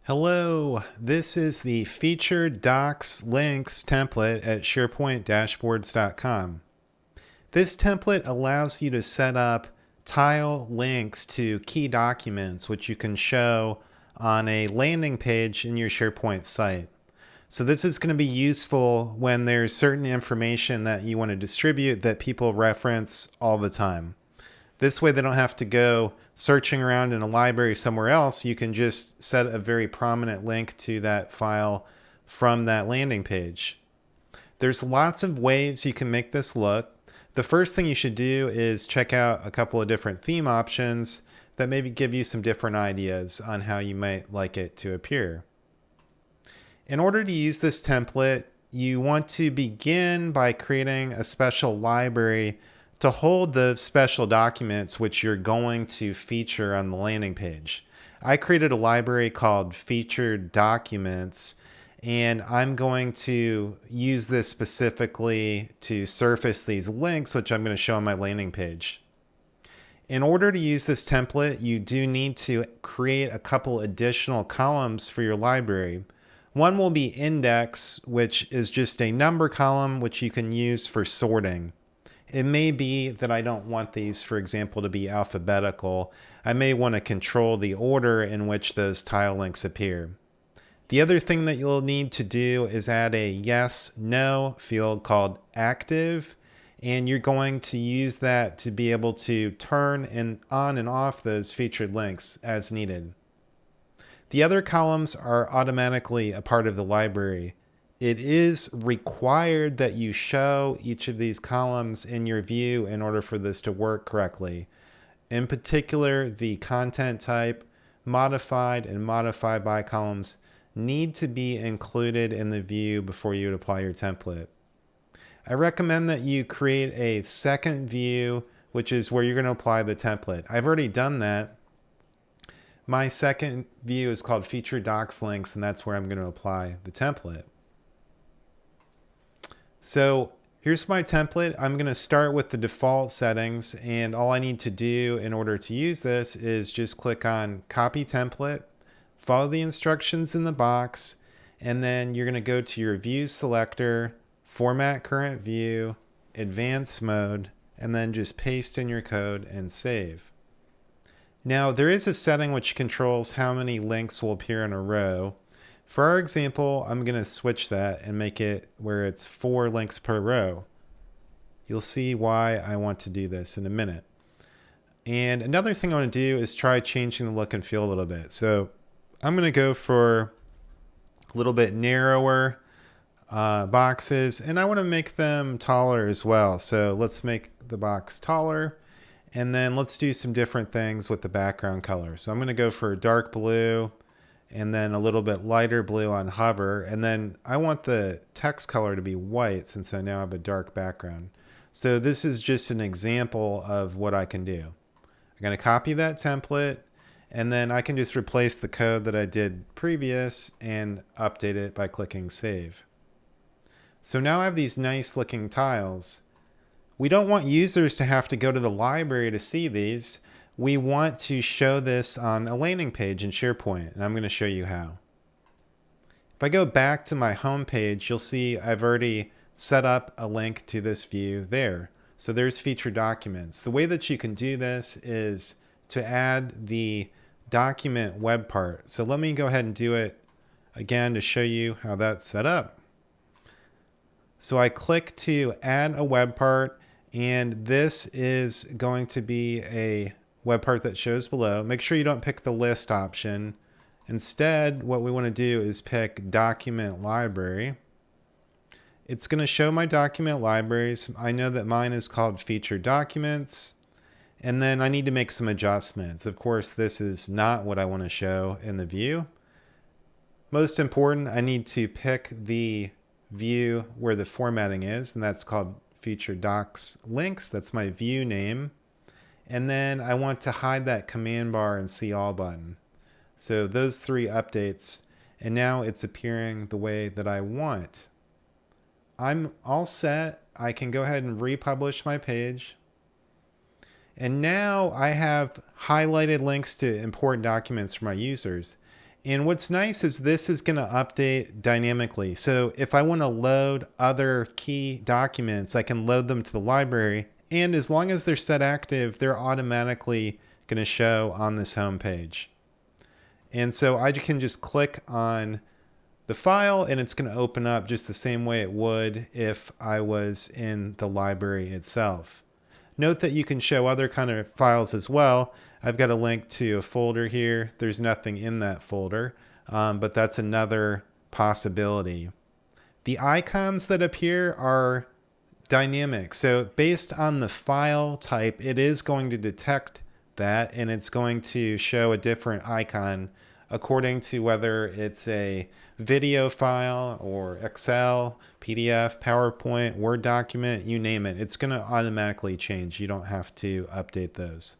Hello, this is the Featured Docs Links template at SharePoint-dashboards.com. This template allows you to set up tile links to key documents which you can show on a landing page in your SharePoint site. So this is going to be useful when there's certain information that you want to distribute that people reference all the time. This way they don't have to go searching around in a library somewhere else. You can just set a very prominent link to that file from that landing page. There's lots of ways you can make this look. The first thing you should do is check out a couple of different theme options that maybe give you some different ideas on how you might like it to appear. In order to use this template, you want to begin by creating a special library to hold the special documents which you're going to feature on the landing page. I created a library called Featured Documents, and I'm going to use this specifically to surface these links, which I'm going to show on my landing page. In order to use this template, you do need to create a couple additional columns for your library. One will be index, which is just a number column which you can use for sorting. It may be that I don't want these, for example, to be alphabetical. I may want to control the order in which those tile links appear. The other thing that you'll need to do is add a yes/no field called active, and you're going to use that to be able to turn on and off those featured links as needed. The other columns are automatically a part of the library. It is required that you show each of these columns in your view in order for this to work correctly. In particular, the content type, modified and modified by columns need to be included in the view before you apply your template. I recommend that you create a second view, which is where you're going to apply the template. I've already done that. My second view is called Featured Docs Links, and that's where I'm going to apply the template. So here's my template. I'm going to start with the default settings, and all I need to do in order to use this is just click on Copy Template, follow the instructions in the box, and then you're going to go to your View selector, Format Current View, Advanced Mode, and then just paste in your code and save. Now there is a setting which controls how many links will appear in a row. For our example, I'm going to switch that and make it where it's 4 links per row. You'll see why I want to do this in a minute. And another thing I want to do is try changing the look and feel a little bit. So I'm going to go for a little bit narrower boxes, and I want to make them taller as well. So let's make the box taller, and then let's do some different things with the background color. So I'm going to go for dark blue, and then a little bit lighter blue on hover. And then I want the text color to be white since I now have a dark background. So this is just an example of what I can do. I'm going to copy that template, and then I can just replace the code that I did previous and update it by clicking Save. So now I have these nice looking tiles. We don't want users to have to go to the library to see these. We want to show this on a landing page in SharePoint, and I'm going to show you how. If I go back to my home page, you'll see I've already set up a link to this view there. So there's Featured Documents. The way that you can do this is to add the document web part. So let me go ahead and do it again to show you how that's set up. So I click to add a web part, and this is going to be a web part that shows below. Make sure you don't pick the list option. Instead, what we want to do is pick Document Library. It's going to show my document libraries. I know that mine is called Featured Documents, and then I need to make some adjustments. Of course, this is not what I want to show in the view. Most important, I need to pick the view where the formatting is, and that's called Featured Docs Links. That's my view name. And then I want to hide that command bar and see all button. So those 3 updates, and now it's appearing the way that I want. I'm all set. I can go ahead and republish my page. And now I have highlighted links to important documents for my users. And what's nice is this is going to update dynamically. So if I want to load other key documents, I can load them to the library. And as long as they're set active, they're automatically going to show on this home page. And so I can just click on the file and it's going to open up just the same way it would if I was in the library itself. Note that you can show other kind of files as well. I've got a link to a folder here. There's nothing in that folder, but that's another possibility. The icons that appear are dynamic. So based on the file type, it is going to detect that and it's going to show a different icon according to whether it's a video file or Excel, PDF, PowerPoint, Word document, you name it. It's going to automatically change. You don't have to update those.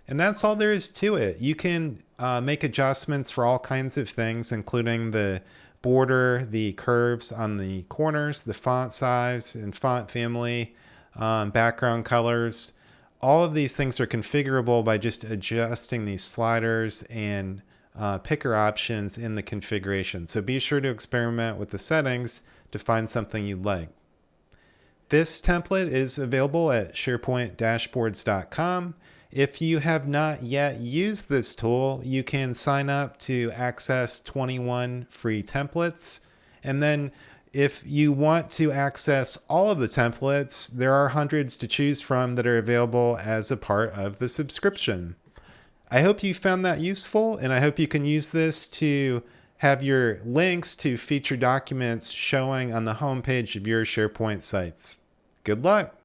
And that's all there is to it. You can make adjustments for all kinds of things, including the border, the curves on the corners, the font size and font family, background colors. All of these things are configurable by just adjusting these sliders and picker options in the configuration. So be sure to experiment with the settings to find something you like. This template is available at SharePointDashboards.com. If you have not yet used this tool, you can sign up to access 21 free templates. And then if you want to access all of the templates, there are hundreds to choose from that are available as a part of the subscription. I hope you found that useful, and I hope you can use this to have your links to feature documents showing on the homepage of your SharePoint sites. Good luck!